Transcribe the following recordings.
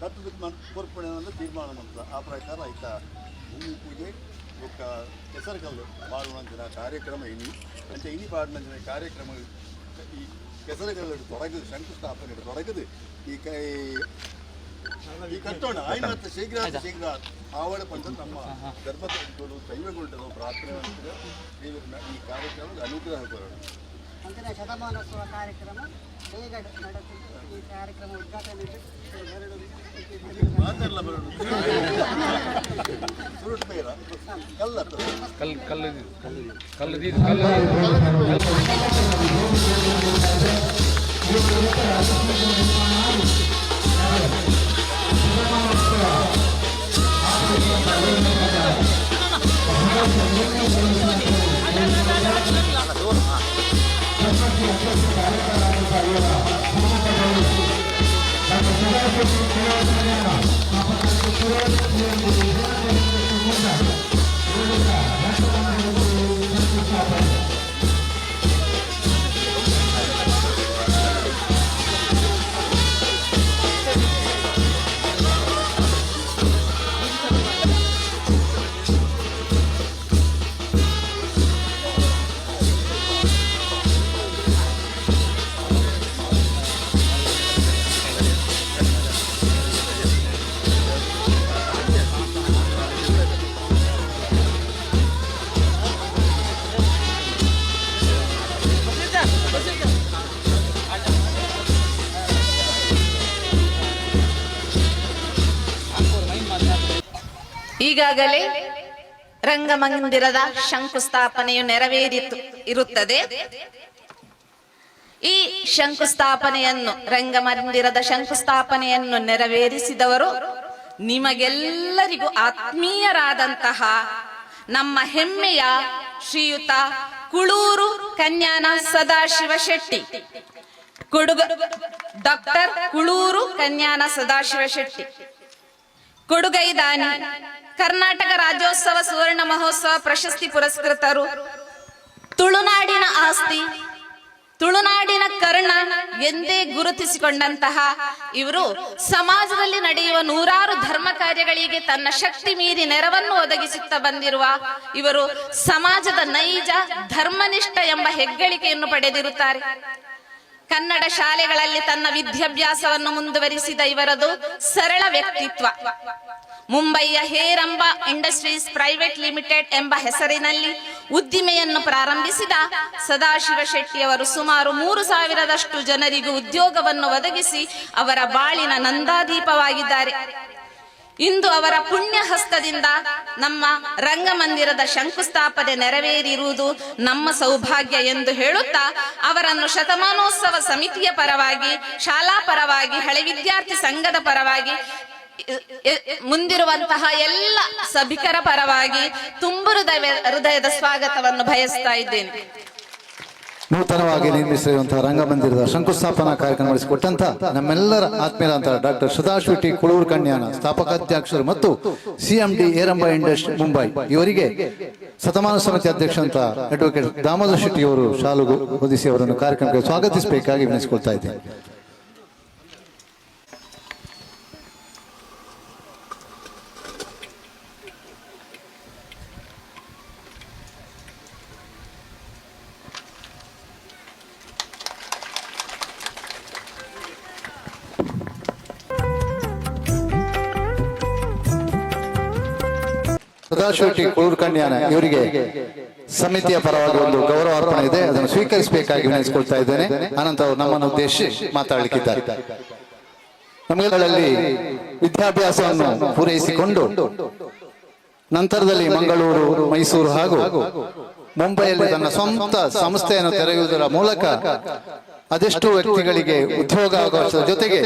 ಕಟ್ಟದ ಕೋರ್ಪಣೆ ತೀರ್ಮಾನ ಮಂತ್ರ ಆ ಪ್ರಕಾರ ಆಯ್ತ ಭೂಮಿ ಪೂಜೆ ఒక ಕೆಸರುಗಲ್ಲು ಪಾಡುವಂತಿನ ಕಾರ್ಯಕ್ರಮ ಇನಿ ಪಾಡಿನ ಕಾರ್ಯಕ್ರಮ ಈ ಕೆಸರುಗಲ್ಲು ತೊಡಗದು ಶಂಕುಸ್ಥಾಪನೆ ತೊಡಗದು ಈ ಕಟ್ಟೋಣ ಆಯ್ತು ಶೀಘ್ರ ಆವಡ ಪಂಚ ನಮ್ಮ ಧರ್ಮಗಳು ದೈವಗಳು ಪ್ರಾರ್ಥನೆ ಈ ಕಾರ್ಯಕ್ರಮದ ಅನುಗ್ರಹ ಬರೋಣ ಅಂತಿನ ಶತಮಾನೋತ್ಸವ ಕಾರ್ಯಕ್ರಮ ಹೇಗೆ ನಡೆಸಿದ್ದು ಈ ಕಾರ್ಯಕ್ರಮ ಉದ್ಘಾಟನೆ ಮಾತಾಡಲ್ಲ ಬರೋಣ ಸುರುಟ್ ಬೇರ ಕಲ್ಲ ಈಗಾಗಲೇ ರಂಗಮಂದಿರದ ಶಂಕುಸ್ಥಾಪನೆಯು ಇರುತ್ತದೆ. ಈ ರಂಗಮಂದಿರದ ಶಂಕುಸ್ಥಾಪನೆಯನ್ನು ನೆರವೇರಿಸಿದವರು ನಿಮಗೆಲ್ಲರಿಗೂ ಆತ್ಮೀಯರಾದಂತಹ ನಮ್ಮ ಹೆಮ್ಮೆಯ ಶ್ರೀಯುತ ಕುಳೂರು ಕನ್ಯಾನ ಸದಾಶಿವ ಶೆಟ್ಟಿ, ಡಾಕ್ಟರ್ ಕುಳೂರು ಕನ್ಯಾನ ಸದಾಶಿವ ಶೆಟ್ಟಿ, ಕೊಡುಗೈದಾನಿ, ಕರ್ನಾಟಕ ರಾಜ್ಯೋತ್ಸವ ಸುವರ್ಣ ಮಹೋತ್ಸವ ಪ್ರಶಸ್ತಿ ಪುರಸ್ಕೃತರು, ತುಳುನಾಡಿನ ಆಸ್ತಿ, ತುಳುನಾಡಿನ ಕರ್ಣ ಎಂದೇ ಗುರುತಿಸಿಕೊಂಡಂತಹ ಇವರು ಸಮಾಜದಲ್ಲಿ ನಡೆಯುವ ನೂರಾರು ಧರ್ಮ ಕಾರ್ಯಗಳಿಗೆ ತನ್ನ ಶಕ್ತಿ ಮೀರಿ ನೆರವನ್ನು ಒದಗಿಸುತ್ತಾ ಬಂದಿರುವ ಇವರು ಸಮಾಜದ ನೈಜ ಧರ್ಮನಿಷ್ಠ ಎಂಬ ಹೆಗ್ಗಳಿಕೆಯನ್ನು ಪಡೆದಿರುತ್ತಾರೆ. ಕನ್ನಡ ಶಾಲೆಗಳಲ್ಲಿ ತನ್ನ ವಿದ್ಯಾಭ್ಯಾಸವನ್ನು ಮುಂದುವರಿಸಿದ ಇವರದು ಸರಳ ವ್ಯಕ್ತಿತ್ವ. ಮುಂಬಯಿಯ ಹೇರಂಬ ಇಂಡಸ್ಟ್ರೀಸ್ ಪ್ರೈವೇಟ್ ಲಿಮಿಟೆಡ್ ಎಂಬ ಹೆಸರಿನಲ್ಲಿ ಉದ್ದಿಮೆಯನ್ನು ಪ್ರಾರಂಭಿಸಿದ ಸದಾಶಿವ ಶೆಟ್ಟಿಯವರು ಸುಮಾರು 3,000ರಷ್ಟು ಜನರಿಗೂ ಉದ್ಯೋಗವನ್ನು ಒದಗಿಸಿ ಅವರ ಬಾಳಿನ ನಂದಾದೀಪವಾಗಿದ್ದಾರೆ. ಇಂದು ಅವರ ಪುಣ್ಯ ಹಸ್ತದಿಂದ ನಮ್ಮ ರಂಗಮಂದಿರದ ಶಂಕುಸ್ಥಾಪನೆ ನೆರವೇರಿರುವುದು ನಮ್ಮ ಸೌಭಾಗ್ಯ ಎಂದು ಹೇಳುತ್ತಾ ಅವರನ್ನು ಶತಮಾನೋತ್ಸವ ಸಮಿತಿಯ ಪರವಾಗಿ, ಶಾಲಾ ಪರವಾಗಿ, ಹಳೆ ವಿದ್ಯಾರ್ಥಿ ಸಂಘದ ಪರವಾಗಿ, ಮುಂದಿರುವಂತಹ ಎಲ್ಲ ಸಭಿಕರ ಪರವಾಗಿ ತುಂಬು ಹೃದಯದ ಸ್ವಾಗತವನ್ನು ಬಯಸ್ತಾ ಇದ್ದೇನೆ. ನೂತನವಾಗಿ ನಿರ್ಮಿಸಿರುವಂತಹ ರಂಗಮಂದಿರದ ಶಂಕುಸ್ಥಾಪನಾ ಕಾರ್ಯಕ್ರಮ ನಡೆಸಿಕೊಟ್ಟಂತ ನಮ್ಮೆಲ್ಲರ ಆತ್ಮೀಯರಾದಂತಹ ಡಾಕ್ಟರ್ ಸದಾಶಿವ ಟಿ ಕುಳೂರು ಕನ್ಯಾನ ಸ್ಥಾಪಕಾಧ್ಯಕ್ಷರು ಮತ್ತು ಸಿಎಂಡಿ ಏರಂಬ ಇಂಡಸ್ಟ್ರಿ ಮುಂಬೈ ಇವರಿಗೆ ಶತಮಾನ ಸಮಿತಿ ಅಧ್ಯಕ್ಷರಂತ ಅಡ್ವೊಕೇಟ್ ದಾಮೋದರ ಶೆಟ್ಟಿ ಅವರು ಶಾಲು ಹೊದಿಸಿ ಅವರನ್ನು ಕಾರ್ಯಕ್ರಮಕ್ಕೆ ಸ್ವಾಗತಿಸಬೇಕಾಗಿ ವಿನಂತಿಸಿಕೊಳ್ತಾ ಇದ್ದೇನೆ. ಸದಾಶಿವ ಟಿ ಕುಳೂರು ಕನ್ಯಾನ ಇವರಿಗೆ ಸಮಿತಿಯ ಪರವಾಗಿ ಒಂದು ಗೌರವ ಅರ್ಪಣೆ ಇದೆ, ಅದನ್ನು ಸ್ವೀಕರಿಸಬೇಕಾಗಿ ವಿನಂತಿಸಿಕೊಳ್ತಾ ಇದ್ದೇನೆ. ಅನಂತರ ಅವರು ನಮ್ಮನ್ನು ಉದ್ದೇಶಿಸಿ ಮಾತಾಡಲಿಕ್ಕಿದ್ದಾರೆ. ನಮ್ಮಗಳಲ್ಲಿ ವಿದ್ಯಾಭ್ಯಾಸವನ್ನು ಪೂರೈಸಿಕೊಂಡು ನಂತರದಲ್ಲಿ ಮಂಗಳೂರು, ಮೈಸೂರು ಹಾಗೂ ಮುಂಬೈಯಲ್ಲಿ ತನ್ನ ಸ್ವಂತ ಸಂಸ್ಥೆಯನ್ನು ತೆರೆಯುವುದರ ಮೂಲಕ ಅದೆಷ್ಟು ವ್ಯಕ್ತಿಗಳಿಗೆ ಉದ್ಯೋಗ ಅವಕಾಶದ ಜೊತೆಗೆ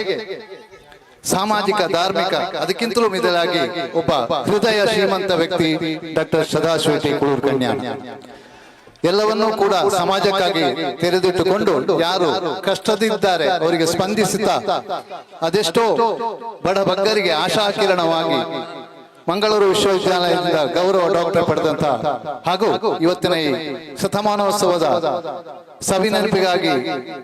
ಸಾಮಾಜಿಕ, ಧಾರ್ಮಿಕ, ಅದಕ್ಕಿಂತಲೂ ಮಿಗಿಲಾಗಿ ಒಬ್ಬ ಹೃದಯ ಶ್ರೀಮಂತ ವ್ಯಕ್ತಿ ಡಾಕ್ಟರ್ ಸದಾಶಿವ ಟಿ ಕುಳೂರು ಕನ್ಯಾನ. ಎಲ್ಲವನ್ನೂ ಕೂಡ ಸಮಾಜಕ್ಕಾಗಿ ತೆರೆದಿಟ್ಟುಕೊಂಡು ಯಾರು ಕಷ್ಟದಿದ್ದಾರೆ ಅವರಿಗೆ ಸ್ಪಂದಿಸುತ್ತಾ ಅದೆಷ್ಟೋ ಬಡ ಬಗ್ಗರಿಗೆ ಆಶಾ ಕಿರಣವಾಗಿ ಮಂಗಳೂರು ವಿಶ್ವವಿದ್ಯಾಲಯದಿಂದ ಗೌರವ ಡಾಕ್ಟರ್ ಪಡೆದಂತ ಹಾಗೂ ಇವತ್ತಿನ ಈ ಶತಮಾನೋತ್ಸವದ ಸವಿನೆನಪಿಗಾಗಿ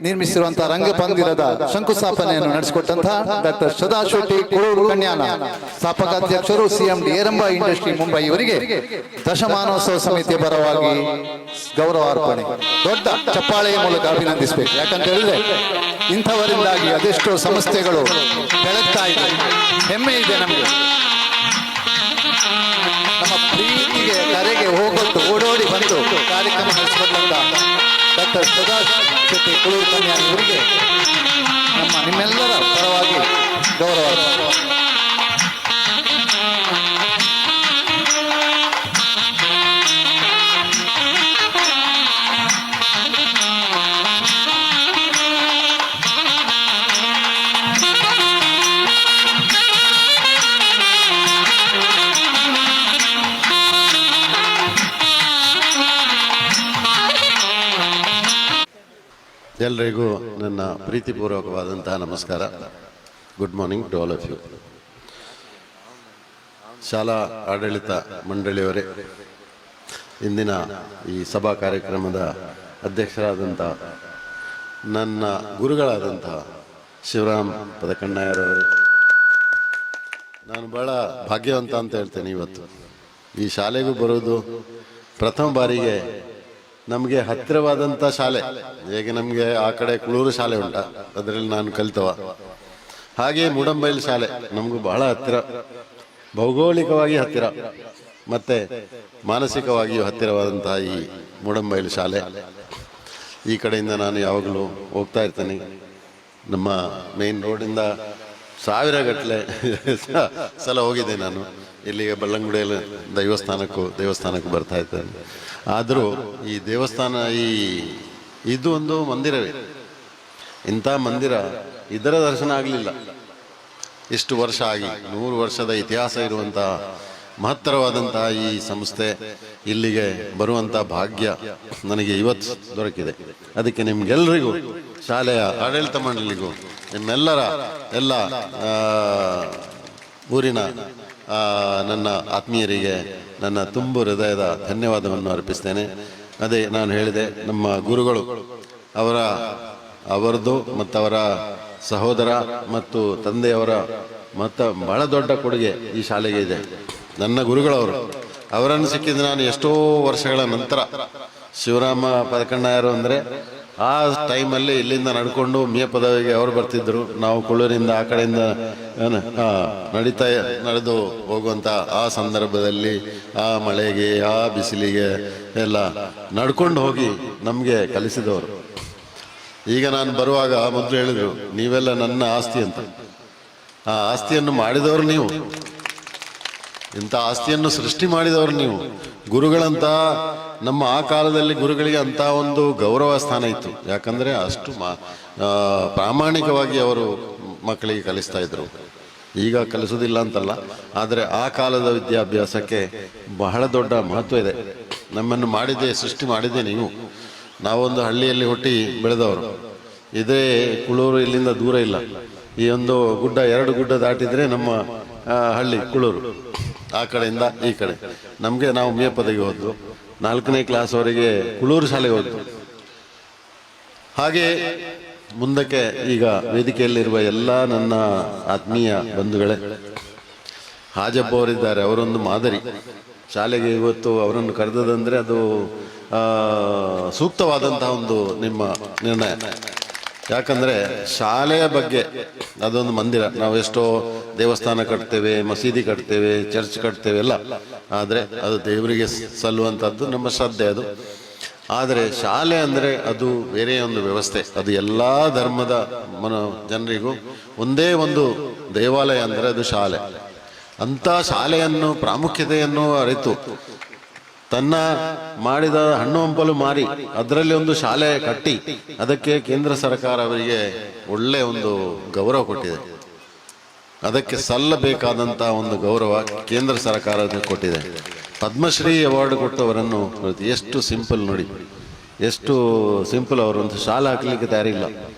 ನಿರ್ಮಿಸಿರುವಂತಹ ರಂಗಪಂದಿರದ ಶಂಕುಸ್ಥಾಪನೆಯನ್ನು ನಡೆಸಿಕೊಟ್ಟಂತಹ ಡಾಕ್ಟರ್ ಸದಾಶಿವ ಟಿ ಕುಳೂರು ಕನ್ಯಾನ ಸ್ಥಾಪಕಾಧ್ಯಕ್ಷರು ಸಿಎಂಡಿ ಏರಂಬ ಇಂಡಸ್ಟ್ರಿ ಮುಂಬೈ ಇವರಿಗೆ ದಶಮಾನೋತ್ಸವ ಸಮಿತಿಯ ಪರವಾಗಿ ಗೌರವಾರ್ಪಣೆ ದೊಡ್ಡ ಚಪ್ಪಾಳೆಯ ಮೂಲಕ ಅಭಿನಂದಿಸಬೇಕು. ಯಾಕಂತ ಹೇಳಿದ್ರೆ ಇಂಥವರಿಂದಾಗಿ ಅದೆಷ್ಟೋ ಸಂಸ್ಥೆಗಳು ಬೆಳಗ್ತಾ ಇದೆ. ಹೆಮ್ಮೆ ಇದೆ ನಮಗೆ. ನಮ್ಮ ಪ್ರೀತಿಗೆ ಕರೆಗೆ ಹೋಗೊಟ್ಟು ಓಡೋಡಿ ಬಂದು ಕಾರ್ಯಕ್ರಮ ನಡೆಸಿಕೊಂಡಂತ ಡಾಕ್ಟರ್ ಸದಾಶಿವ ಶೆಟ್ಟಿ ಕುಳೂರು ಕನ್ಯಾ ಇವರಿಗೆ ನಿಮ್ಮೆಲ್ಲರ ಪರವಾಗಿ ಗೌರವ. ಎಲ್ಲರಿಗೂ ನನ್ನ ಪ್ರೀತಿಪೂರ್ವಕವಾದಂತಹ ನಮಸ್ಕಾರ. Good morning to all of you. ಶಾಲಾ ಆಡಳಿತ ಮಂಡಳಿಯವರೇ, ಇಂದಿನ ಈ ಸಭಾ ಕಾರ್ಯಕ್ರಮದ ಅಧ್ಯಕ್ಷರಾದಂಥ ನನ್ನ ಗುರುಗಳಾದಂತಹ ಶಿವರಾಮ್ ಪದಕಣ್ಣಯ್ಯರವರೇ, ನಾನು ಭಾಳ ಭಾಗ್ಯವಂತ ಅಂತ ಹೇಳ್ತೇನೆ. ಇವತ್ತು ಈ ಶಾಲೆಗೂ ಬರೋದು ಪ್ರಥಮ ಬಾರಿಗೆ ನಮಗೆ ಹತ್ತಿರವಾದಂಥ ಶಾಲೆ. ಹೇಗೆ ನಮಗೆ ಆ ಕಡೆ ಕುಳೂರು ಶಾಲೆ ಉಂಟ, ಅದರಲ್ಲಿ ನಾನು ಕಲಿತವ, ಹಾಗೆ ಮುಡಂಬೈಲ್ ಶಾಲೆ ನಮಗೂ ಬಹಳ ಹತ್ತಿರ, ಭೌಗೋಳಿಕವಾಗಿ ಹತ್ತಿರ ಮತ್ತು ಮಾನಸಿಕವಾಗಿಯೂ ಹತ್ತಿರವಾದಂತಹ ಈ ಮುಡಂಬೈಲ್ ಶಾಲೆ. ಈ ಕಡೆಯಿಂದ ನಾನು ಯಾವಾಗಲೂ ಹೋಗ್ತಾ ಇರ್ತೇನೆ. ನಮ್ಮ ಮೇನ್ ರೋಡಿಂದ ಸಾವಿರಗಟ್ಟಲೆ ಸಲ ಹೋಗಿದೆ ನಾನು. ಇಲ್ಲಿಗೆ ಬಳ್ಳಂಗುಡಿಯಲ್ಲಿ ದೇವಸ್ಥಾನಕ್ಕೂ ಬರ್ತಾ ಇರ್ತೇನೆ. ಆದರೂ ಈ ದೇವಸ್ಥಾನ ಇದು ಒಂದು ಮಂದಿರವೇ. ಇಂಥ ಮಂದಿರ ಇದರ ದರ್ಶನ ಆಗಲಿಲ್ಲ ಇಷ್ಟು ವರ್ಷ ಆಗಿ. 100 ವರ್ಷದ ಇತಿಹಾಸ ಇರುವಂತಹ ಮಹತ್ತರವಾದಂತಹ ಈ ಸಂಸ್ಥೆ ಇಲ್ಲಿಗೆ ಬರುವಂಥ ಭಾಗ್ಯ ನನಗೆ ಇವತ್ತು ದೊರಕಿದೆ. ಅದಕ್ಕೆ ನಿಮ್ಗೆಲ್ಲರಿಗೂ, ಶಾಲೆಯ ಆಡಳಿತ ಮಂಡಳಿಗೂ, ನಿಮ್ಮೆಲ್ಲರ ಎಲ್ಲ ಊರಿನ ನನ್ನ ಆತ್ಮೀಯರಿಗೆ ನನ್ನ ತುಂಬು ಹೃದಯದ ಧನ್ಯವಾದವನ್ನು ಅರ್ಪಿಸ್ತೇನೆ. ಅದೇ ನಾನು ಹೇಳಿದೆ, ನಮ್ಮ ಗುರುಗಳು ಅವರದ್ದು ಮತ್ತು ಅವರ ಸಹೋದರ ಮತ್ತು ತಂದೆಯವರ ಮತ್ತು ಬಹಳ ದೊಡ್ಡ ಕೊಡುಗೆ ಈ ಶಾಲೆಗೆ ಇದೆ. ನನ್ನ ಗುರುಗಳವರು, ಅವರನ್ನು ಸಿಕ್ಕಿದ್ದು ನಾನು ಎಷ್ಟೋ ವರ್ಷಗಳ ನಂತರ. ಶಿವರಾಮ ಪದಕಣ್ಣಯ್ಯರು ಅಂದರೆ ಆ ಟೈಮಲ್ಲಿ ಇಲ್ಲಿಂದ ನಡ್ಕೊಂಡು ಮೇ ಪದವಿಗೆ ಅವರು ಬರ್ತಿದ್ರು. ನಾವು ಕುಳ್ಳೂರಿಂದ ಆ ಕಡೆಯಿಂದ ನಡೆದು ಹೋಗುವಂಥ ಆ ಸಂದರ್ಭದಲ್ಲಿ ಆ ಮಳೆಗೆ ಆ ಬಿಸಿಲಿಗೆ ಎಲ್ಲ ನಡ್ಕೊಂಡು ಹೋಗಿ ನಮಗೆ ಕಲಿಸಿದವರು. ಈಗ ನಾನು ಬರುವಾಗ ಮೊದಲು ಹೇಳಿದರು, ನೀವೆಲ್ಲ ನನ್ನ ಆಸ್ತಿ ಅಂತ. ಆ ಆಸ್ತಿಯನ್ನು ಮಾಡಿದವರು ನೀವು, ಇಂಥ ಆಸ್ತಿಯನ್ನು ಸೃಷ್ಟಿ ಮಾಡಿದವರು ನೀವು. ಗುರುಗಳಂತ ನಮ್ಮ ಆ ಕಾಲದಲ್ಲಿ ಗುರುಗಳಿಗೆ ಅಂತ ಒಂದು ಗೌರವ ಸ್ಥಾನ ಇತ್ತು. ಯಾಕಂದರೆ ಅಷ್ಟು ಪ್ರಾಮಾಣಿಕವಾಗಿ ಅವರು ಮಕ್ಕಳಿಗೆ ಕಲಿಸ್ತಾ ಇದ್ರು. ಈಗ ಕಲಿಸೋದಿಲ್ಲ ಅಂತಲ್ಲ, ಆದರೆ ಆ ಕಾಲದ ವಿದ್ಯಾಭ್ಯಾಸಕ್ಕೆ ಬಹಳ ದೊಡ್ಡ ಮಹತ್ವ ಇದೆ. ನಮ್ಮನ್ನು ಸೃಷ್ಟಿ ಮಾಡಿದ್ದೆ ನೀವು. ನಾವೊಂದು ಹಳ್ಳಿಯಲ್ಲಿ ಹುಟ್ಟಿ ಬೆಳೆದವರು. ಇದೇ ಕುಳೂರು ಇಲ್ಲಿಂದ ದೂರ ಇಲ್ಲ. ಈ ಒಂದು ಗುಡ್ಡ, 2 ಗುಡ್ಡ ದಾಟಿದರೆ ನಮ್ಮ ಹಳ್ಳಿ ಕುಳೂರು. ಆ ಕಡೆಯಿಂದ ಈ ಕಡೆ ನಾವು ಮೇ ಪದವಿಗೆ ಹೋದ್ದು. 4ನೇ ಕ್ಲಾಸ್ವರೆಗೆ ಕುಳೂರು ಶಾಲೆಗೆ ಹೋದ್ದು. ಹಾಗೆ ಮುಂದಕ್ಕೆ ಈಗ ವೇದಿಕೆಯಲ್ಲಿರುವ ಎಲ್ಲ ನನ್ನ ಆತ್ಮೀಯ ಬಂಧುಗಳೇ, ಹಾಜಬ್ಬ ಅವರಿದ್ದಾರೆ, ಅವರೊಂದು ಮಾದರಿ. ಶಾಲೆಗೆ ಇವತ್ತು ಅವರನ್ನು ಕರೆದದಂದರೆ ಅದು ಸೂಕ್ತವಾದಂತಹ ಒಂದು ನಿಮ್ಮ ನಿರ್ಣಯ. ಯಾಕಂದರೆ ಶಾಲೆಯ ಬಗ್ಗೆ ಅದೊಂದು ಮಂದಿರ. ನಾವು ಎಷ್ಟೋ ದೇವಸ್ಥಾನ ಕಟ್ತೇವೆ, ಮಸೀದಿ ಕಟ್ತೇವೆ, ಚರ್ಚ್ ಕಟ್ತೇವೆ ಎಲ್ಲ, ಆದರೆ ಅದು ದೇವರಿಗೆ ಸಲ್ಲುವಂಥದ್ದು, ನಮ್ಮ ಶ್ರದ್ಧೆ ಅದು. ಆದರೆ ಶಾಲೆ ಅಂದರೆ ಅದು ಬೇರೆ ಒಂದು ವ್ಯವಸ್ಥೆ. ಅದು ಎಲ್ಲ ಧರ್ಮದ ಜನರಿಗೂ ಒಂದೇ ಒಂದು ದೇವಾಲಯ ಅಂದರೆ ಅದು ಶಾಲೆ. ಅಂಥ ಶಾಲೆಯನ್ನು ಪ್ರಾಮುಖ್ಯತೆಯನ್ನು ಅರಿತು ತನ್ನ ಮಾಡಿದ ಹಣ್ಣು ಹಂಪಲು ಮಾರಿ ಅದರಲ್ಲಿ ಒಂದು ಶಾಲೆ ಕಟ್ಟಿ ಅದಕ್ಕೆ ಕೇಂದ್ರ ಸರ್ಕಾರ ಅವರಿಗೆ ಒಳ್ಳೆಯ ಒಂದು ಗೌರವ ಕೊಟ್ಟಿದೆ. ಅದಕ್ಕೆ ಸಲ್ಲಬೇಕಾದಂಥ ಒಂದು ಗೌರವ ಕೇಂದ್ರ ಸರ್ಕಾರ ಕೊಟ್ಟಿದೆ. ಪದ್ಮಶ್ರೀ ಅವಾರ್ಡ್ ಕೊಟ್ಟವರನ್ನು ಎಷ್ಟು ಸಿಂಪಲ್ ನೋಡಿ, ಎಷ್ಟು ಸಿಂಪಲ್. ಅವರು ಒಂದು ಶಾಲೆ ಹಾಕಲಿಕ್ಕೆ ತಯಾರಿಲ್ಲ,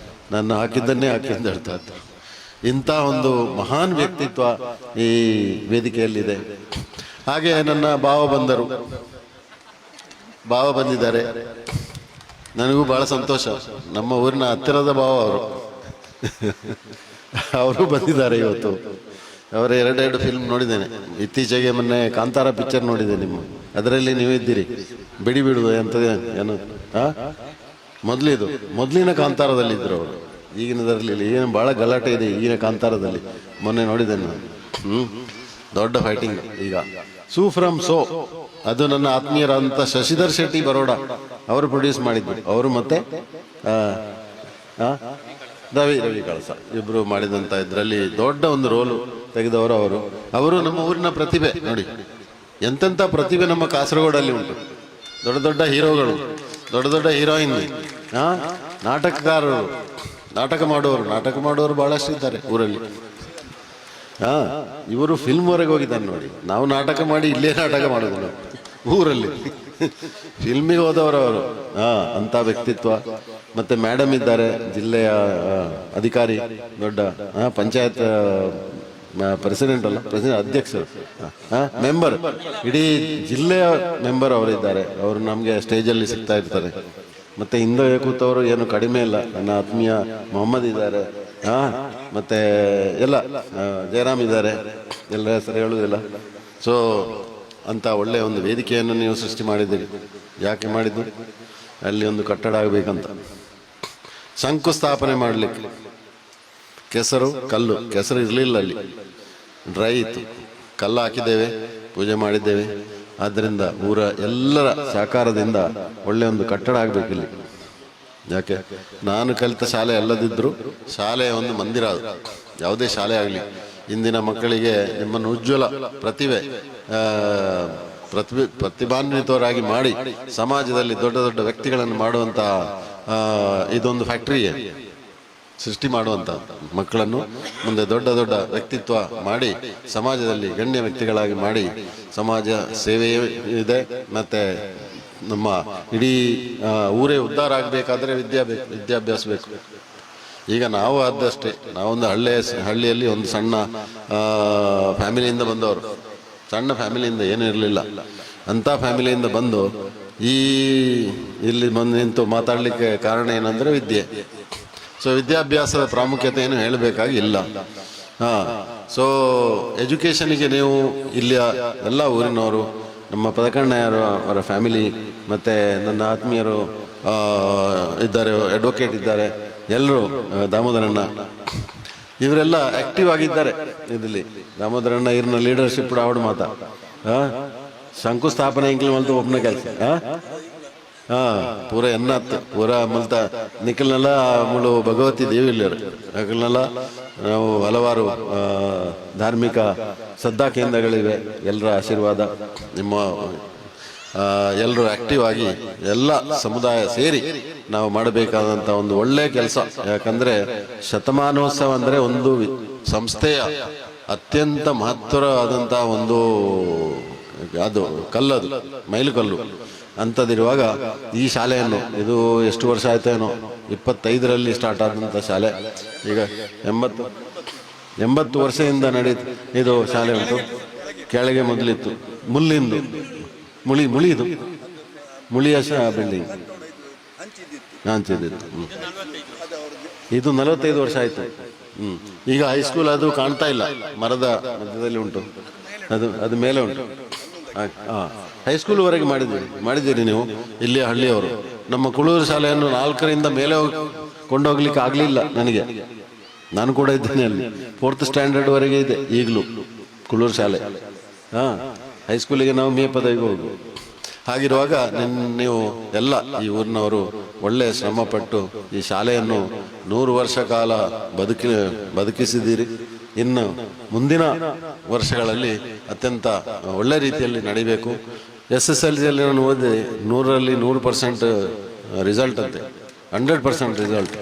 ನಾನು ಹಾಕಿದ್ದನ್ನೇ ಹಾಕಿ ಅಂತ ಹೇಳ್ತಾ ಇದ್ರು. ಇಂಥ ಒಂದು ಮಹಾನ್ ವ್ಯಕ್ತಿತ್ವ ಈ ವೇದಿಕೆಯಲ್ಲಿದೆ. ಹಾಗೆ ನನ್ನ ಭಾವ ಬಂದಿದ್ದಾರೆ. ನನಗೂ ಬಹಳ ಸಂತೋಷ. ನಮ್ಮ ಊರಿನ ಹತ್ತಿರದ ಭಾವ ಅವರು ಬಂದಿದ್ದಾರೆ ಇವತ್ತು. ಅವರ ಎರಡೆರಡು ಫಿಲ್ಮ್ ನೋಡಿದ್ದೇನೆ. ಇತ್ತೀಚೆಗೆ ಮೊನ್ನೆ ಕಾಂತಾರ ಪಿಕ್ಚರ್ ನೋಡಿದೆ ನಿಮ್ಮ, ಅದರಲ್ಲಿ ನೀವು ಇದ್ದೀರಿ. ಬಿಡಿ ಬಿಡುವ ಎಂತದೆ ಏನು ಮೊದಲಿನ ಕಾಂತಾರದಲ್ಲಿ ಇದ್ರು ಅವರು, ಈಗಿನದರಲ್ಲಿ ಏನು ಬಹಳ ಗಲಾಟೆ ಇದೆ ಈಗಿನ ಕಾಂತಾರದಲ್ಲಿ. ಮೊನ್ನೆ ನೋಡಿದ್ದೇನೆ ನಾನು. ದೊಡ್ಡ ಫೈಟಿಂಗ್. ಈಗ ಸೂ ಫ್ರಮ್ ಸೋ ಅದು ನನ್ನ ಆತ್ಮೀಯರಾದಂಥ ಶಶಿಧರ್ ಶೆಟ್ಟಿ ಬರೋಡ ಅವರು ಪ್ರೊಡ್ಯೂಸ್ ಮಾಡಿದ್ರು. ಅವರು ಮತ್ತೆ ರವಿ ಕಳಸ ಇಬ್ರು ಮಾಡಿದಂತ ಇದರಲ್ಲಿ ದೊಡ್ಡ ಒಂದು ರೋಲು ತೆಗೆದವರು ಅವರು ನಮ್ಮ ಊರಿನ ಪ್ರತಿಭೆ. ನೋಡಿ ಎಂತೆಂಥ ಪ್ರತಿಭೆ ನಮ್ಮ ಕಾಸರಗೋಡಲ್ಲಿ ಉಂಟು. ದೊಡ್ಡ ದೊಡ್ಡ ಹೀರೋಗಳು, ದೊಡ್ಡ ದೊಡ್ಡ ಹೀರೋಯಿನ್, ನಾಟಕಕಾರರು, ನಾಟಕ ಮಾಡುವವರು ಬಹಳಷ್ಟು ಇದ್ದಾರೆ ಊರಲ್ಲಿ. ಇವರು ಫಿಲ್ಮ್ವರೆಗೆ ಹೋಗಿದ್ದಾನೆ ನೋಡಿ. ನಾವು ನಾಟಕ ಮಾಡಿ ಇಲ್ಲೇ ನಾಟಕ ಮಾಡೋದು ನಾವು ಊರಲ್ಲಿ. ಫಿಲ್ಮಿಗೆ ಹೋದವರು ಅಂತ ವ್ಯಕ್ತಿತ್ವ. ಮತ್ತೆ ಮೇಡಮ್ ಇದ್ದಾರೆ, ಜಿಲ್ಲೆಯ ಅಧಿಕಾರಿ, ದೊಡ್ಡ ಪಂಚಾಯತ್ ಪ್ರೆಸಿಡೆಂಟ್ ಅಧ್ಯಕ್ಷರು, ಮೆಂಬರ್, ಇಡೀ ಜಿಲ್ಲೆಯ ಮೆಂಬರ್ ಅವರಿದ್ದಾರೆ. ಅವರು ನಮಗೆ ಸ್ಟೇಜಲ್ಲಿ ಸಿಗ್ತಾ ಇರ್ತಾರೆ. ಮತ್ತೆ ಹಿಂದೆ ಕೂತವರು ಏನು ಕಡಿಮೆ ಇಲ್ಲ. ನನ್ನ ಆತ್ಮೀಯ ಮೊಹಮ್ಮದ್ ಇದ್ದಾರೆ, ಮತ್ತೆ ಎಲ್ಲ ಜಯರಾಮ್ ಇದ್ದಾರೆ, ಎಲ್ಲ ಹೆಸರು ಹೇಳುವುದಿಲ್ಲ. ಸೊ ಅಂತ ಒಳ್ಳೆಯ ಒಂದು ವೇದಿಕೆಯನ್ನು ನೀವು ಸೃಷ್ಟಿ ಮಾಡಿದ್ದೀರಿ. ಯಾಕೆ ಮಾಡಿದ್ದು? ಅಲ್ಲಿ ಒಂದು ಕಟ್ಟಡ ಆಗಬೇಕಂತ ಶಂಕುಸ್ಥಾಪನೆ ಮಾಡಲಿಕ್ಕೆ. ಕೆಸರು ಇರಲಿಲ್ಲ, ಅಲ್ಲಿ ಡ್ರೈ ಇತ್ತು. ಕಲ್ಲು ಹಾಕಿದ್ದೇವೆ, ಪೂಜೆ ಮಾಡಿದ್ದೇವೆ. ಆದ್ದರಿಂದ ಊರ ಎಲ್ಲರ ಸಹಕಾರದಿಂದ ಒಳ್ಳೆಯ ಒಂದು ಕಟ್ಟಡ ಆಗಬೇಕಿಲ್ಲಿ. ಯಾಕೆ ನಾನು ಕಲಿತ ಶಾಲೆ ಅಲ್ಲದಿದ್ದರೂ ಶಾಲೆಯ ಒಂದು ಮಂದಿರ ಅದು. ಯಾವುದೇ ಶಾಲೆ ಆಗಲಿ ಇಂದಿನ ಮಕ್ಕಳಿಗೆ ನಿಮ್ಮನ್ನು ಉಜ್ವಲ ಪ್ರತಿಭಾನ್ವಿತವರಾಗಿ ಮಾಡಿ ಸಮಾಜದಲ್ಲಿ ದೊಡ್ಡ ದೊಡ್ಡ ವ್ಯಕ್ತಿಗಳನ್ನು ಮಾಡುವಂತಹ ಇದೊಂದು ಫ್ಯಾಕ್ಟರಿಯೇ. ಸೃಷ್ಟಿ ಮಾಡುವಂತ ಮಕ್ಕಳನ್ನು ಮುಂದೆ ದೊಡ್ಡ ದೊಡ್ಡ ವ್ಯಕ್ತಿತ್ವ ಮಾಡಿ ಸಮಾಜದಲ್ಲಿ ಗಣ್ಯ ವ್ಯಕ್ತಿಗಳಾಗಿ ಮಾಡಿ ಸಮಾಜ ಸೇವೆಯೇ ಇದೆ. ಮತ್ತೆ ನಮ್ಮ ಇಡೀ ಊರೇ ಉದ್ಧಾರ ಆಗಬೇಕಾದ್ರೆ ವಿದ್ಯಾಭ್ಯಾಸ ಬೇಕು. ಈಗ ನಾವು ಆದಷ್ಟೇ, ನಾವೊಂದು ಹಳ್ಳಿಯಲ್ಲಿ ಒಂದು ಸಣ್ಣ ಫ್ಯಾಮಿಲಿಯಿಂದ ಬಂದವರು, ಸಣ್ಣ ಫ್ಯಾಮಿಲಿಯಿಂದ ಏನೂ ಇರಲಿಲ್ಲ. ಅಂಥ ಫ್ಯಾಮಿಲಿಯಿಂದ ಬಂದು ಇಲ್ಲಿ ಬಂದು ನಿಂತು ಮಾತಾಡಲಿಕ್ಕೆ ಕಾರಣ ಏನಂದ್ರೆ ವಿದ್ಯೆ. ಸೊ ವಿದ್ಯಾಭ್ಯಾಸದ ಪ್ರಾಮುಖ್ಯತೆ ಏನು ಹೇಳಬೇಕಾಗಿಲ್ಲ. ಸೊ ಎಜುಕೇಷನಿಗೆ ನೀವು ಇಲ್ಲಿಯ ಎಲ್ಲ ಊರಿನವರು, ನಮ್ಮ ಪದಕಣ್ಣಯ್ಯರು ಅವರ ಫ್ಯಾಮಿಲಿ, ಮತ್ತು ನನ್ನ ಆತ್ಮೀಯರು ಇದ್ದಾರೆ, ಅಡ್ವೊಕೇಟ್ ಇದ್ದಾರೆ, ಎಲ್ಲರೂ, ದಾಮೋದರಣ್ಣ, ಇವರೆಲ್ಲ ಆಕ್ಟಿವ್ ಆಗಿದ್ದಾರೆ ಇದರಲ್ಲಿ. ದಾಮೋದರಣ್ಣ ಇವ್ರನ್ನ ಲೀಡರ್ಶಿಪ್ ಆವಡ್ ಮಾತಾ ಶಂಕುಸ್ಥಾಪನೆ ಇಂಕ್ಲು ಮಲ್ತು ಒಪ್ಪನ ಕೆಲಸ ಪೂರ ಎನ್ನತ್ತು ಪೂರ ಮಲ್ತ ನಿಖಲ್ನೆಲ್ಲ ಮುಳು ಭಗವತಿ ದೇವಿಲ್ಲರು ಅಕಲ್ನೆಲ್ಲ ನಾವು ಹಲವಾರು ಧಾರ್ಮಿಕ ಶ್ರದ್ಧಾ ಕೇಂದ್ರಗಳಿವೆ. ಎಲ್ಲರ ಆಶೀರ್ವಾದ, ನಿಮ್ಮ ಎಲ್ಲರೂ ಆಕ್ಟಿವ್ ಆಗಿ ಎಲ್ಲ ಸಮುದಾಯ ಸೇರಿ ನಾವು ಮಾಡಬೇಕಾದಂಥ ಒಂದು ಒಳ್ಳೆಯ ಕೆಲಸ. ಯಾಕಂದ್ರೆ ಶತಮಾನೋತ್ಸವ ಅಂದರೆ ಒಂದು ಸಂಸ್ಥೆಯ ಅತ್ಯಂತ ಮಹತ್ವವಾದಂಥ ಒಂದು ಅದು ಕಲ್ಲದು, ಮೈಲುಕಲ್ಲು ಅಂಥದ್ದಿರುವಾಗ ಈ ಶಾಲೆಯನ್ನು, ಇದು ಎಷ್ಟು ವರ್ಷ ಆಯ್ತೇನೋ, 25ರಲ್ಲಿ ಸ್ಟಾರ್ಟ್ ಆದಂಥ ಶಾಲೆ. ಈಗ 80 ವರ್ಷದಿಂದ ನಡೀತು ಇದು ಶಾಲೆ ಉಂಟು. ಕೆಳಗೆ ಮೊದಲಿತ್ತು ಮುಳ್ಳಿಂದು ಮುಳಿದು ಮುಳಿಯ ಬಿಲ್ಡಿಂಗ್ ಹಂಚಿದ್ದಿತ್ತು. ಇದು 45 ವರ್ಷ ಆಯ್ತು. ಈಗ ಹೈಸ್ಕೂಲ್ ಅದು ಕಾಣ್ತಾ ಇಲ್ಲ, ಮರದ ಮಧ್ಯದಲ್ಲಿ ಉಂಟು, ಅದು ಮೇಲೆ ಉಂಟು. ಹೈಸ್ಕೂಲ್ವರೆಗೆ ಮಾಡಿದ್ದೀರಿ ನೀವು ಇಲ್ಲಿ ಹಳ್ಳಿಯವರು. ನಮ್ಮ ಕುಳೂರು ಶಾಲೆಯನ್ನು 4ರಿಂದ ಮೇಲೆ ಕೊಂಡೋಗ್ಲಿಕ್ಕೆ ಆಗಲಿಲ್ಲ ನನಗೆ. ನಾನು ಕೂಡ ಇದ್ದೇನೆ ಅಲ್ಲಿ. 4th ಸ್ಟ್ಯಾಂಡರ್ಡ್ವರೆಗೆ ಇದೆ ಈಗಲೂ ಕುಳೂರು ಶಾಲೆ. ಹೈಸ್ಕೂಲಿಗೆ ನಾವು ಮೇ ಪದವಿಗೆ ಹೋಗು. ಹಾಗಿರುವಾಗ ನೀವು ಎಲ್ಲ ಈ ಊರಿನವರು ಒಳ್ಳೆಯ ಶ್ರಮಪಟ್ಟು ಈ ಶಾಲೆಯನ್ನು 100 ವರ್ಷ ಕಾಲ ಬದುಕಿಸಿದ್ದೀರಿ. ಇನ್ನು ಮುಂದಿನ ವರ್ಷಗಳಲ್ಲಿ ಅತ್ಯಂತ ಒಳ್ಳೆ ರೀತಿಯಲ್ಲಿ ನಡಿಬೇಕು. SSLCಯಲ್ಲಿ ನಾನು ಓದಿ 100ರಲ್ಲಿ 100% ರಿಸಲ್ಟ್ ಅಂತೆ, 100% result.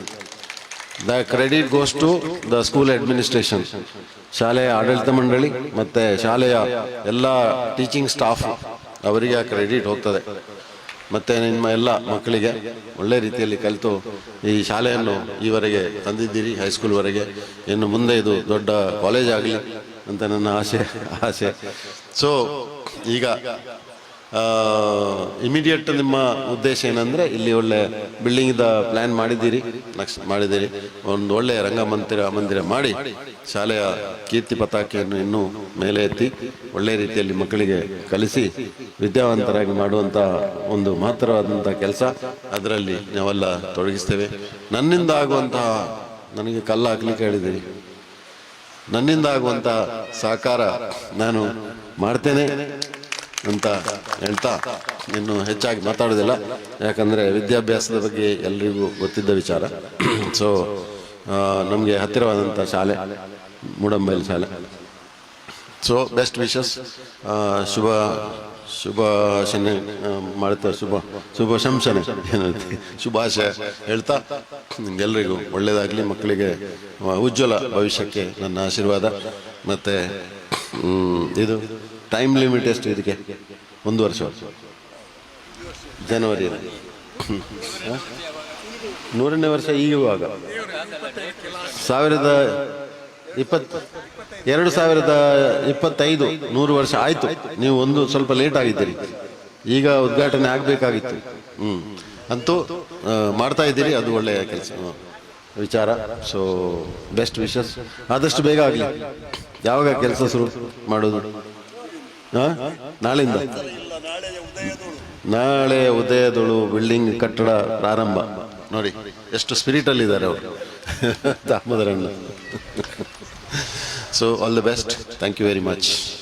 The credit goes to the school administration, ಶಾಲೆಯ ಆಡಳಿತ ಮಂಡಳಿ ಮತ್ತು ಶಾಲೆಯ ಎಲ್ಲ ಟೀಚಿಂಗ್ ಸ್ಟಾಫ್, ಅವರಿಗೆ ಆ ಕ್ರೆಡಿಟ್ ಹೋಗ್ತದೆ. ಮತ್ತು ನಿಮ್ಮ ಎಲ್ಲ ಮಕ್ಕಳಿಗೆ ಒಳ್ಳೆ ರೀತಿಯಲ್ಲಿ ಕಲಿತು ಈ ಶಾಲೆಯನ್ನು ಈವರೆಗೆ ತಂದಿದ್ದೀರಿ, ಹೈಸ್ಕೂಲ್ವರೆಗೆ. ಇನ್ನು ಮುಂದೆ ಇದು ದೊಡ್ಡ ಕಾಲೇಜ್ ಆಗಲಿ ಅಂತ ನನ್ನ ಆಸೆ. ಸೊ ಈಗ ಇಮಿಡಿಯೇಟ್ ನಿಮ್ಮ ಉದ್ದೇಶ ಏನಂದರೆ ಇಲ್ಲಿ ಒಳ್ಳೆ ಬಿಲ್ಡಿಂಗ್ದ ಪ್ಲ್ಯಾನ್ ಮಾಡಿದ್ದೀರಿ, ಒಂದು ಒಳ್ಳೆಯ ಮಂದಿರ ಮಾಡಿ ಶಾಲೆಯ ಕೀರ್ತಿ ಪತಾಕೆಯನ್ನು ಇನ್ನೂ ಮೇಲೆ ಎತ್ತಿ ಒಳ್ಳೆಯ ರೀತಿಯಲ್ಲಿ ಮಕ್ಕಳಿಗೆ ಕಲಿಸಿ ವಿದ್ಯಾವಂತರಾಗಿ ಮಾಡುವಂಥ ಒಂದು ಮಹತ್ತರವಾದಂಥ ಕೆಲಸ ಅದರಲ್ಲಿ ನಾವೆಲ್ಲ ತೊಡಗಿಸ್ತೇವೆ. ನನ್ನಿಂದ ಆಗುವಂತಹ, ನನಗೆ ಕಲ್ಲು ಹಾಕ್ಲಿಕ್ಕೆ ಹೇಳಿದ್ದೀರಿ, ನನ್ನಿಂದ ಆಗುವಂಥ ಸಹಕಾರ ನಾನು ಮಾಡ್ತೇನೆ ಅಂತ ಹೇಳ್ತಾ ಇನ್ನು ಹೆಚ್ಚಾಗಿ ಮಾತಾಡೋದಿಲ್ಲ, ಯಾಕಂದರೆ ವಿದ್ಯಾಭ್ಯಾಸದ ಬಗ್ಗೆ ಎಲ್ರಿಗೂ ಗೊತ್ತಿದ್ದ ವಿಚಾರ. ಸೊ ನಮಗೆ ಹತ್ತಿರವಾದಂಥ ಶಾಲೆ ಮೂಡಂಬೈಲ್ ಶಾಲೆ. ಸೊ ಬೆಸ್ಟ್ ವಿಶಸ್, ಶುಭಾಶನೆ ಮಾಡ್ತಾ ಶುಭಾಶಂಸನೆ ಶುಭಾಶಯ ಹೇಳ್ತಾ ನಿಮ್ಗೆಲ್ರಿಗೂ ಒಳ್ಳೆಯದಾಗಲಿ, ಮಕ್ಕಳಿಗೆ ಉಜ್ವಲ ಭವಿಷ್ಯಕ್ಕೆ ನನ್ನ ಆಶೀರ್ವಾದ. ಮತ್ತು ಇದು ಟೈಮ್ ಲಿಮಿಟ್ ಎಷ್ಟು ಇದಕ್ಕೆ? 1 ವರ್ಷ, ಜನವರಿ 100ನೇ ವರ್ಷ ಈಗುವಾಗ 2025 100 ವರ್ಷ ಆಯಿತು. ನೀವು ಸ್ವಲ್ಪ ಲೇಟ್ ಆಗಿದ್ದೀರಿ, ಈಗ ಉದ್ಘಾಟನೆ ಆಗಬೇಕಾಗಿತ್ತು. ಅಂತೂ ಮಾಡ್ತಾ ಇದ್ದೀರಿ, ಅದು ಒಳ್ಳೆಯ ಕೆಲಸ ವಿಚಾರ. ಸೊ ಬೆಸ್ಟ್ ವಿಶಸ್, ಆದಷ್ಟು ಬೇಗ ಆಗಲಿ. ಯಾವಾಗ ಕೆಲಸ ಶುರು ಮಾಡೋದು? ನಾಳೆ ಉದಯದೊಳು ಬಿಲ್ಡಿಂಗ್ ಕಟ್ಟಡ ಪ್ರಾರಂಭ. ನೋಡಿ ಎಷ್ಟು ಸ್ಪಿರಿಟಲ್ಲಿ ಇದ್ದಾರೆ ಅವರು ದಾಮೋದರಣ್ಣ. So all the best, thank you very much.